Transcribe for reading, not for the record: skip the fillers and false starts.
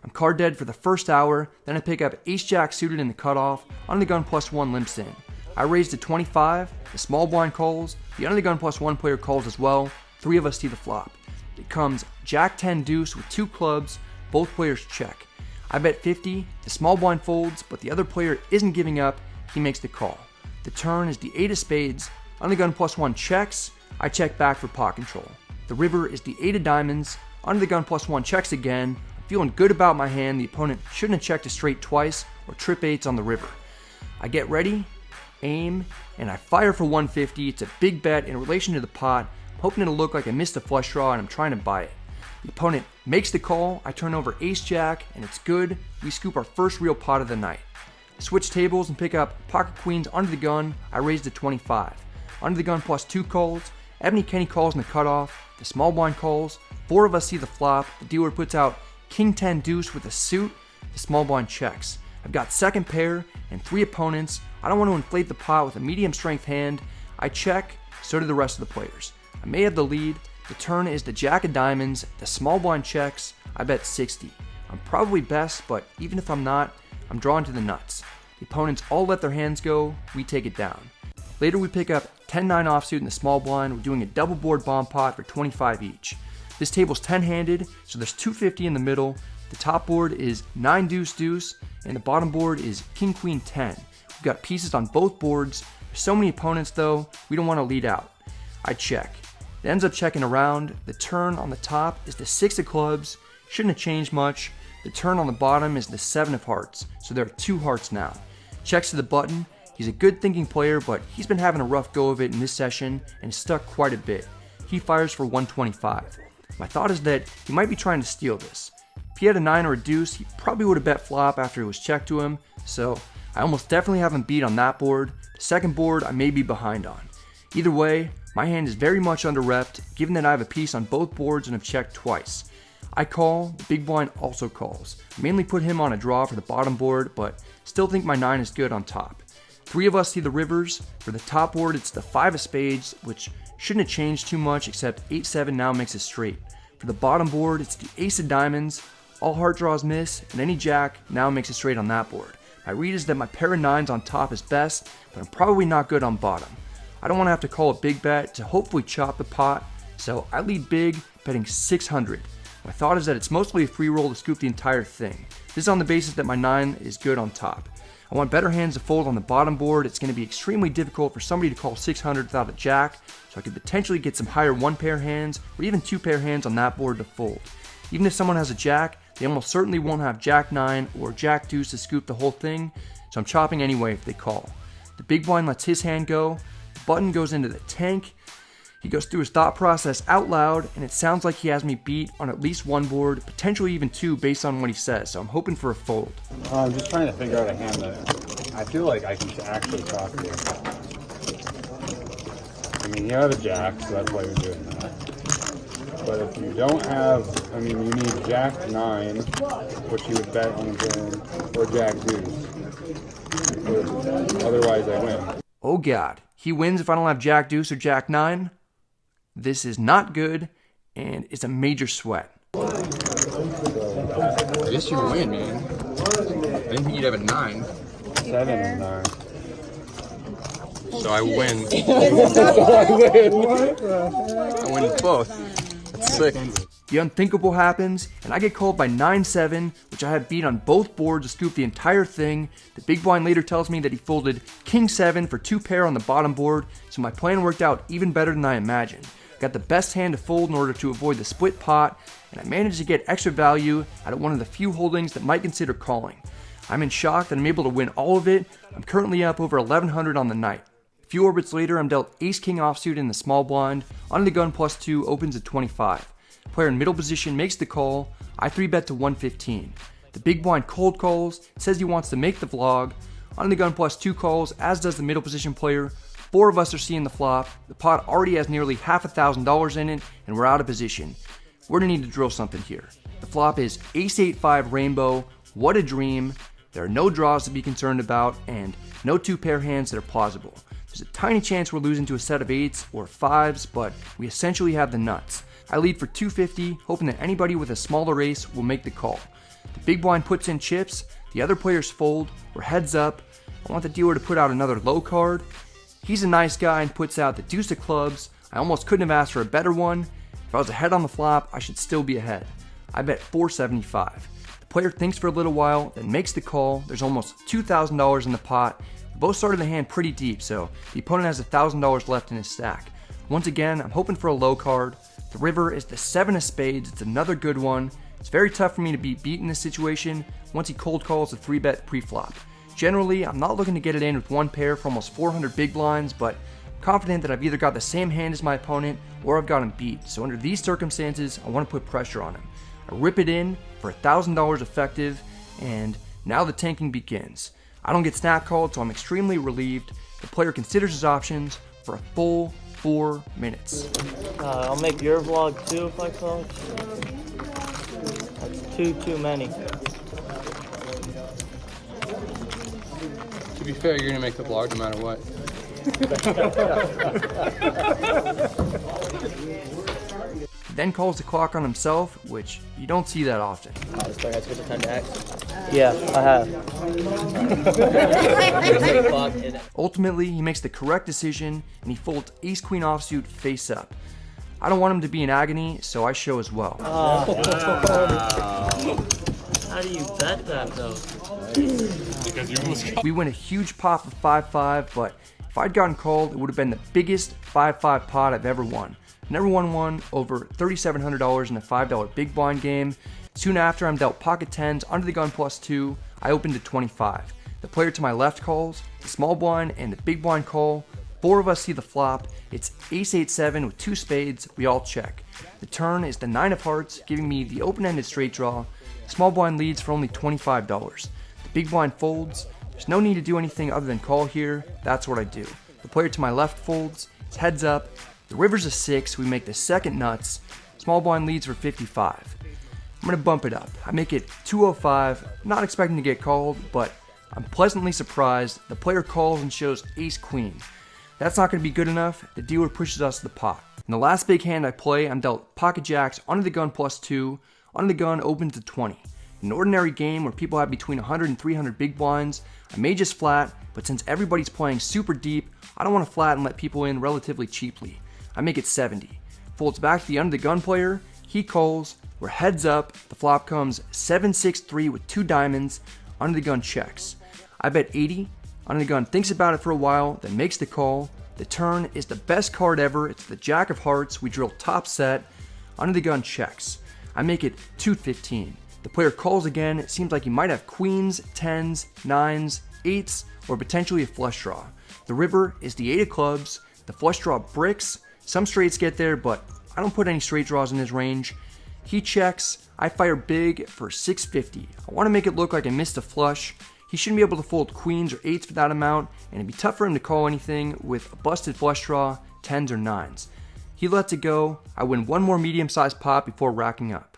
I'm card dead for the first hour, then I pick up ace-jack suited in the cutoff, under the gun +1 limps in. I raise to 25, the small blind calls, the under the gun +1 player calls as well, 3 of us see the flop. It comes jack 10 deuce with 2 clubs, both players check. I bet 50, the small blind folds, but the other player isn't giving up, he makes the call. The turn is the 8 of spades, under the gun +1 checks, I check back for pot control. The river is the 8 of diamonds, under the gun +1 checks again, I'm feeling good about my hand, the opponent shouldn't have checked a straight twice or trip 8s on the river. I get ready, aim, and I fire for 150, it's a big bet in relation to the pot, I'm hoping it'll look like I missed a flush draw and I'm trying to buy it. The opponent makes the call, I turn over ace-jack, and it's good, we scoop our first real pot of the night. I switch tables and pick up pocket queens under the gun, I raise to 25. Under the gun +2 calls, Ebony Kenny calls in the cutoff, the small blind calls, 4 of us see the flop, the dealer puts out king 10 deuce with a suit, the small blind checks. I've got second pair and 3 opponents, I don't want to inflate the pot with a medium strength hand, I check, so do the rest of the players. I may have the lead, the turn is the jack of diamonds, the small blind checks, I bet 60. I'm probably best, but even if I'm not, I'm drawn to the nuts. The opponents all let their hands go, we take it down. Later we pick up 10-9 offsuit in the small blind, we're doing a double board bomb pot for 25 each. This table's 10-handed, so there's 250 in the middle, the top board is 9 deuce deuce, and the bottom board is king queen 10. We've got pieces on both boards, there's so many opponents though, we don't want to lead out. I check. It ends up checking around, the turn on the top is the 6 of clubs, shouldn't have changed much, the turn on the bottom is the 7 of hearts, so there are 2 hearts now. Checks to the button, he's a good thinking player, but he's been having a rough go of it in this session and stuck quite a bit. He fires for 125. My thought is that he might be trying to steal this. If he had a 9 or a deuce, he probably would have bet flop after it was checked to him, so I almost definitely have him beat on that board. The second board I may be behind on. Either way, my hand is very much under-repped, given that I have a piece on both boards and have checked twice. I call, the big blind also calls. I mainly put him on a draw for the bottom board, but still think my 9 is good on top. 3 of us see the rivers. For the top board, it's the 5 of spades, which shouldn't have changed too much, except 8-7 now makes it straight. For the bottom board, it's the ace of diamonds. All heart draws miss, and any jack now makes it straight on that board. My read is that my pair of 9s on top is best, but I'm probably not good on bottom. I don't want to have to call a big bet to hopefully chop the pot, so I lead big, betting 600. My thought is that it's mostly a free roll to scoop the entire thing. This is on the basis that my 9 is good on top. I want better hands to fold on the bottom board. It's going to be extremely difficult for somebody to call 600 without a jack, so I could potentially get some higher 1-pair hands or even 2-pair hands on that board to fold. Even if someone has a jack, they almost certainly won't have jack 9 or jack deuce to scoop the whole thing, so I'm chopping anyway if they call. The big blind lets his hand go, the button goes into the tank, he goes through his thought process out loud, and it sounds like he has me beat on at least 1 board, potentially even 2 based on what he says, so I'm hoping for a fold. I'm just trying to figure out a hand that I feel like I can actually talk to. I mean, you have a jack, so that's why you're doing that. But if you don't have, I mean, you need jack 9, which you would bet on the turn, or jack deuce. Otherwise, I win. Oh god, he wins if I don't have jack deuce or jack 9? This is not good, and it's a major sweat. I guess you win, man. I didn't think you'd have a 9. 7 and 9. So I win. I win both. It's sick. The unthinkable happens, and I get called by 9-7, which I have beat on both boards to scoop the entire thing. The big blind later tells me that he folded king 7 for 2 pair on the bottom board, so my plan worked out even better than I imagined. Got the best hand to fold in order to avoid the split pot, and I managed to get extra value out of one of the few holdings that might consider calling. I'm in shock that I'm able to win all of it. I'm currently up over 1100 on the night. A few orbits later, I'm dealt ace-king offsuit in the small blind. Under the gun +2 opens at 25. Player in middle position makes the call. I 3-bet to 115. The big blind cold calls, says he wants to make the vlog. Under the gun +2 calls, as does the middle position player. 4 of us are seeing the flop. The pot already has nearly half $1,000 in it, and we're out of position. We're gonna need to drill something here. The flop is ace-8-5 rainbow. What a dream. There are no draws to be concerned about, and no 2-pair hands that are plausible. There's a tiny chance we're losing to a set of 8s or 5s, but we essentially have the nuts. I lead for 250, hoping that anybody with a smaller ace will make the call. The big blind puts in chips, the other players fold, we're heads up. I want the dealer to put out another low card. He's a nice guy and puts out the deuce of clubs. I almost couldn't have asked for a better one. If I was ahead on the flop, I should still be ahead. I bet $475. The player thinks for a little while, then makes the call. There's almost $2,000 in the pot. We both started the hand pretty deep, so the opponent has $1,000 left in his stack. Once again, I'm hoping for a low card. The river is the 7 of spades. It's another good one. It's very tough for me to be beat in this situation once he cold calls a 3-bet pre-flop. Generally, I'm not looking to get it in with one pair for almost 400 big blinds, but I'm confident that I've either got the same hand as my opponent or I've got him beat. So under these circumstances, I want to put pressure on him. I rip it in for $1,000 effective, and now the tanking begins. I don't get snap called, so I'm extremely relieved. The player considers his options for a full 4 minutes. I'll make your vlog too if I call. That's too many. To be fair, you're gonna make the vlog no matter what. He then calls the clock on himself, which you don't see that often. This player has 50 time to act. Yeah, I have. Ultimately, he makes the correct decision and he folds ace-queen offsuit face up. I don't want him to be in agony, so I show as well. How do you bet that though? Because you almost got. We win a huge pot for 5-5, but if I'd gotten called, it would have been the biggest 5-5 pot I've ever won. Never won one over $3,700 in a $5 big blind game. Soon after, I'm dealt pocket 10s under the gun +2. I opened to 25. The player to my left calls, the small blind and the big blind call. 4 of us see the flop. It's ace-8-7 with 2 spades. We all check. The turn is the 9 of hearts, giving me the open-ended straight draw. Small blind leads for only $25. The big blind folds. There's no need to do anything other than call here. That's what I do. The player to my left folds. It's heads up. The river's a 6. We make the second nuts. Small blind leads for 55. I'm going to bump it up. I make it 205. Not expecting to get called, but I'm pleasantly surprised. The player calls and shows ace-queen. That's not going to be good enough. The dealer pushes us to the pot. In the last big hand I play, I'm dealt pocket jacks under the gun +2. Under the gun opens to 20. In an ordinary game where people have between 100 and 300 big blinds, I may just flat, but since everybody's playing super deep, I don't want to flat and let people in relatively cheaply. I make it 70. Folds back to the under the gun player. He calls. We're heads up. The flop comes 7-6-3 with 2 diamonds. Under the gun checks. I bet 80. Under the gun thinks about it for a while, then makes the call. The turn is the best card ever. It's the jack of hearts. We drill top set. Under the gun checks. I make it 215. The player calls again. It seems like he might have queens, 10s, 9s, 8s, or potentially a flush draw. The river is the 8 of clubs. The flush draw bricks. Some straights get there, but I don't put any straight draws in his range. He checks. I fire big for 650. I want to make it look like I missed a flush. He shouldn't be able to fold queens or 8s for that amount, and it'd be tough for him to call anything with a busted flush draw, 10s or 9s. He lets it go. I win one more medium-sized pot before racking up.